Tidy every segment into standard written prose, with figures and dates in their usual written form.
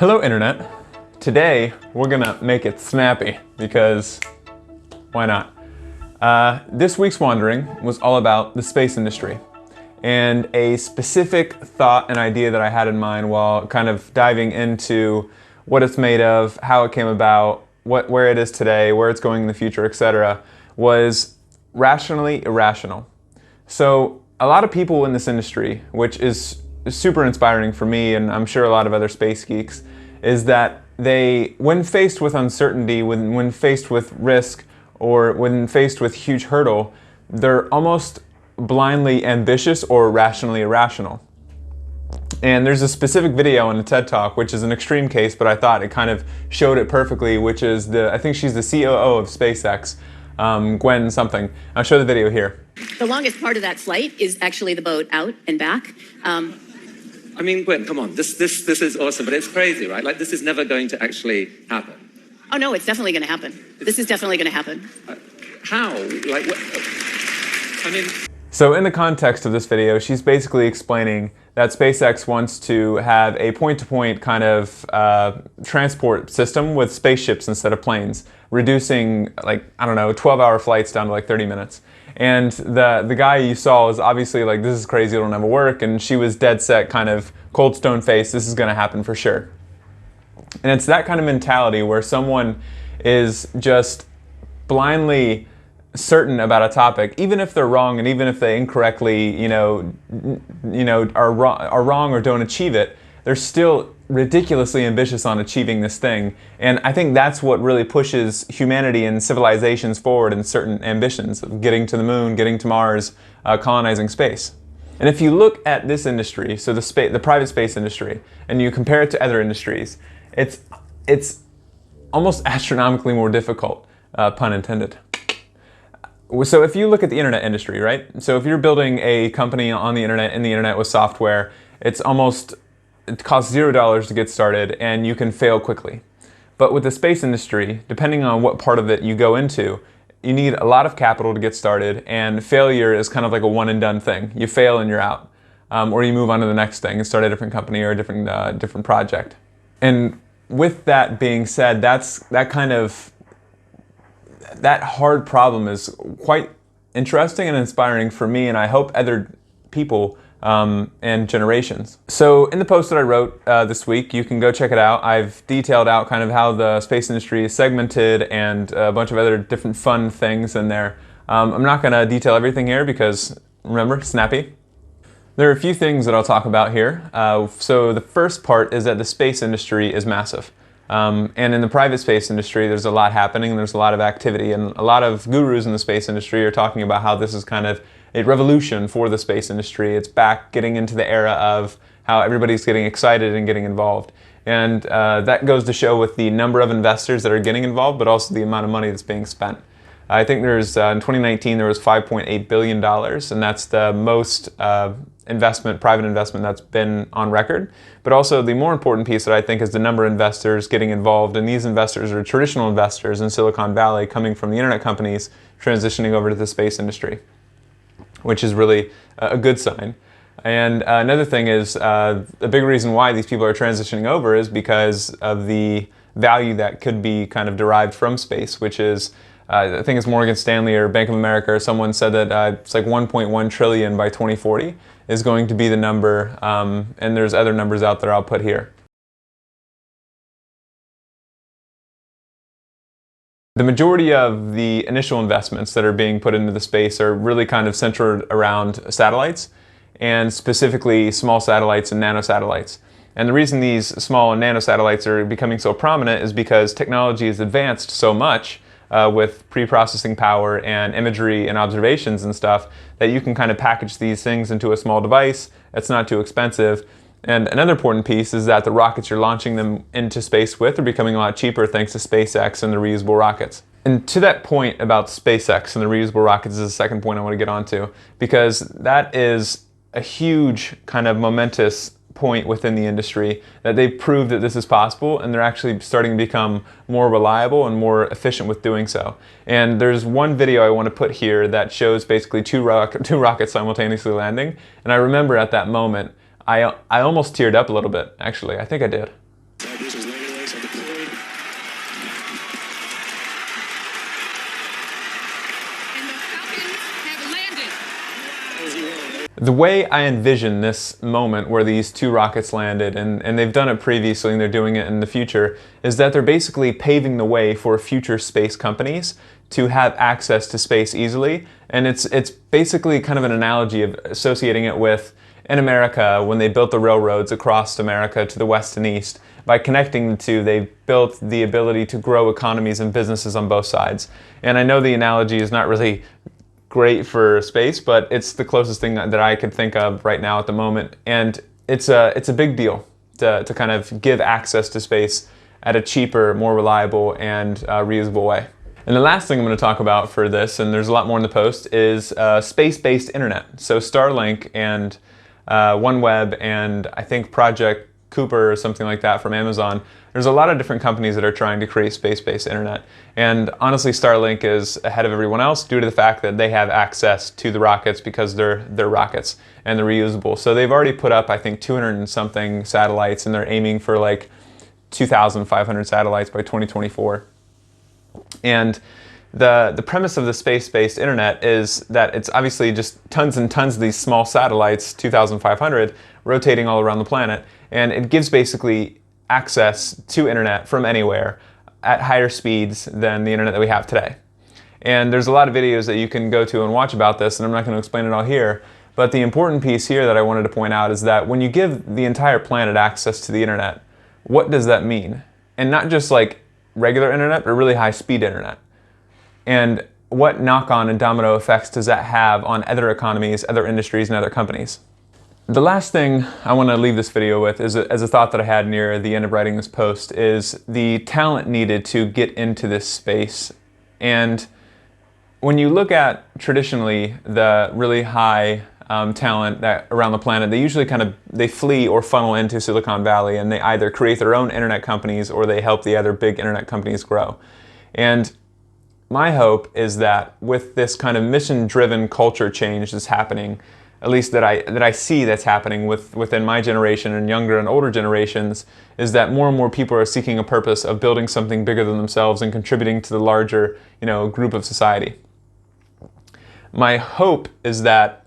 Hello Internet. Today we're gonna make it snappy because why not? This week's wandering was all about the space industry and a specific thought and idea that I had in mind while kind of diving into what it's made of, how it came about, where it is today, where it's going in the future, etc. was rationally irrational. So a lot of people in this industry, which is super inspiring for me and I'm sure a lot of other space geeks, is that they, when faced with uncertainty, when faced with risk, or when faced with huge hurdle, they're almost blindly ambitious or rationally irrational. And there's a specific video in a TED Talk, which is an extreme case, but I thought it kind of showed it perfectly, which is I think she's the COO of SpaceX, Gwen something. I'll show the video here. The longest part of that flight is actually the boat out and back. I mean, Gwen, come on, this is awesome, but it's crazy, right? Like, this is never going to actually happen. Oh no, it's definitely going to happen. This is definitely going to happen. How? Like, what? I mean... So in the context of this video, she's basically explaining that SpaceX wants to have a point-to-point kind of transport system with spaceships instead of planes, reducing, like, I don't know, 12-hour flights down to like 30 minutes. And the guy you saw is obviously like, this is crazy, it'll never work, and she was dead set, kind of cold stone face, this is gonna happen for sure. And it's that kind of mentality where someone is just blindly certain about a topic, even if they're wrong and even if they incorrectly, are wrong or don't achieve it, they're still ridiculously ambitious on achieving this thing. And I think that's what really pushes humanity and civilizations forward in certain ambitions of getting to the moon, getting to Mars, colonizing space. And if you look at this industry, so the private space industry, and you compare it to other industries, it's almost astronomically more difficult, pun intended. So if you look at the internet industry, right? So if you're building a company on the internet, in the internet with software, it costs $0 to get started and you can fail quickly. But with the space industry, depending on what part of it you go into, you need a lot of capital to get started, and failure is kind of like a one and done thing. You fail and you're out. Or you move on to the next thing and start a different company or a different project. And with that being said, that hard problem is quite interesting and inspiring for me, and I hope other people and generations. So in the post that I wrote this week, you can go check it out. I've detailed out kind of how the space industry is segmented and a bunch of other different fun things in there. I'm not going to detail everything here because, remember, snappy. There are a few things that I'll talk about here. So the first part is that the space industry is massive. And in the private space industry, there's a lot happening, there's a lot of activity, and a lot of gurus in the space industry are talking about how this is kind of a revolution for the space industry. It's back getting into the era of how everybody's getting excited and getting involved. And that goes to show with the number of investors that are getting involved, but also the amount of money that's being spent. I think there's, in 2019, there was $5.8 billion, and that's the most private investment that's been on record. But also the more important piece that I think is the number of investors getting involved, and these investors are traditional investors in Silicon Valley coming from the internet companies transitioning over to the space industry, which is really a good sign. And another thing is, a big reason why these people are transitioning over is because of the value that could be kind of derived from space, which is, I think it's Morgan Stanley or Bank of America or someone said that it's like 1.1 trillion by 2040 is going to be the number, and there's other numbers out there I'll put here. The majority of the initial investments that are being put into the space are really kind of centered around satellites, and specifically small satellites and nanosatellites. And the reason these small and nanosatellites are becoming so prominent is because technology has advanced so much with pre-processing power and imagery and observations and stuff, that you can kind of package these things into a small device. It's not too expensive. And another important piece is that the rockets you're launching them into space with are becoming a lot cheaper thanks to SpaceX and the reusable rockets. And to that point about SpaceX and the reusable rockets is the second point I want to get onto, because that is a huge kind of momentous point within the industry, that they've proved that this is possible, and they're actually starting to become more reliable and more efficient with doing so. And there's one video I want to put here that shows basically two rockets simultaneously landing, and I remember at that moment I almost teared up a little bit, actually. I think I did. Boosters landing legs are deployed. And the Falcons have landed. The way I envision this moment where these two rockets landed, and they've done it previously and they're doing it in the future, is that they're basically paving the way for future space companies to have access to space easily. And it's basically kind of an analogy of associating it with in America when they built the railroads across America to the west and east. By connecting the two, they built the ability to grow economies and businesses on both sides. And I know the analogy is not really great for space, but it's the closest thing that I could think of right now at the moment. And it's a big deal to kind of give access to space at a cheaper, more reliable, and reusable way. And the last thing I'm going to talk about for this, and there's a lot more in the post, is space-based internet. So Starlink and OneWeb and I think Project Cooper or something like that from Amazon. There's a lot of different companies that are trying to create space-based internet. And honestly, Starlink is ahead of everyone else due to the fact that they have access to the rockets because they're rockets and they're reusable. So they've already put up, I think, 200 and something satellites, and they're aiming for like 2,500 satellites by 2024. And the premise of the space-based internet is that it's obviously just tons and tons of these small satellites, 2,500, rotating all around the planet. And it gives basically access to internet from anywhere at higher speeds than the internet that we have today. And there's a lot of videos that you can go to and watch about this, and I'm not going to explain it all here. But the important piece here that I wanted to point out is that when you give the entire planet access to the internet, what does that mean? And not just like regular internet, but really high-speed internet. And what knock-on and domino effects does that have on other economies, other industries, and other companies? The last thing I want to leave this video with is as a thought that I had near the end of writing this post is the talent needed to get into this space. And when you look at traditionally the really high talent that around the planet, they usually they flee or funnel into Silicon Valley, and they either create their own internet companies or they help the other big internet companies grow. And my hope is that with this kind of mission-driven culture change that's happening, at least that I see that's happening within my generation and younger and older generations, is that more and more people are seeking a purpose of building something bigger than themselves and contributing to the larger, group of society. My hope is that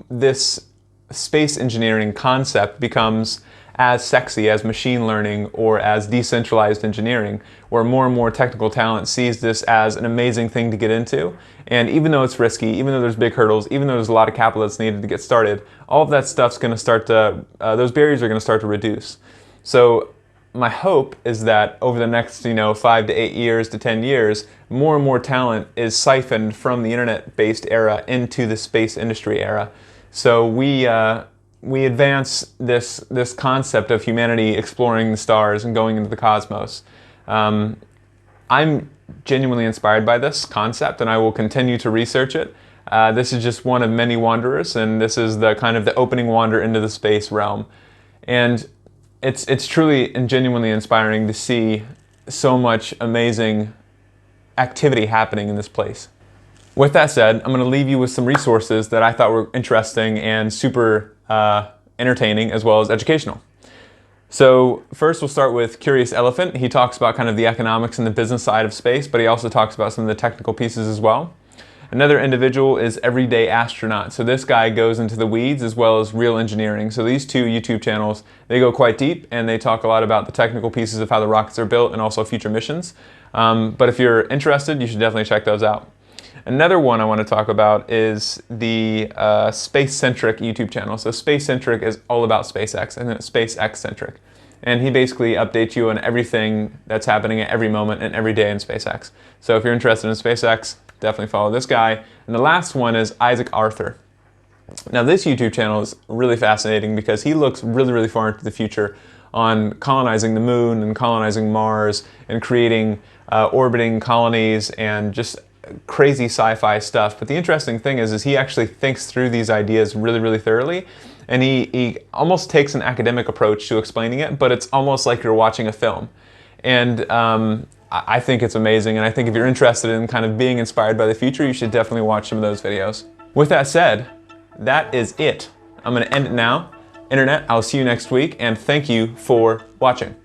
this space engineering concept becomes as sexy as machine learning or as decentralized engineering, where more and more technical talent sees this as an amazing thing to get into. And even though it's risky, even though there's big hurdles, even though there's a lot of capital that's needed to get started, all of that stuff's going to start to, those barriers are going to start to reduce. So my hope is that over the next 5 to 8 years to 10 years, more and more talent is siphoned from the internet-based era into the space industry era. So we advance this concept of humanity exploring the stars and going into the cosmos. I'm genuinely inspired by this concept, and I will continue to research it. This is just one of many wanderers, and this is the kind of the opening wander into the space realm. And it's truly and genuinely inspiring to see so much amazing activity happening in this place. With that said, I'm going to leave you with some resources that I thought were interesting and super entertaining as well as educational. So first we'll start with Curious Elephant. He talks about kind of the economics and the business side of space, but he also talks about some of the technical pieces as well. Another individual is Everyday Astronaut. So this guy goes into the weeds as well as real engineering. So these two YouTube channels, they go quite deep and they talk a lot about the technical pieces of how the rockets are built and also future missions. But if you're interested, you should definitely check those out. Another one I want to talk about is the Space-centric YouTube channel. So Space-centric is all about SpaceX, and then SpaceX-centric. And he basically updates you on everything that's happening at every moment and every day in SpaceX. So if you're interested in SpaceX, definitely follow this guy. And the last one is Isaac Arthur. Now this YouTube channel is really fascinating because he looks really, really far into the future on colonizing the moon and colonizing Mars and creating orbiting colonies and just crazy sci-fi stuff. But the interesting thing is he actually thinks through these ideas really, really thoroughly, and he almost takes an academic approach to explaining it, but it's almost like you're watching a film. And I think it's amazing, and I think if you're interested in kind of being inspired by the future, you should definitely watch some of those videos. With that said, that is it. I'm going to end it now. Internet, I'll see you next week, and thank you for watching.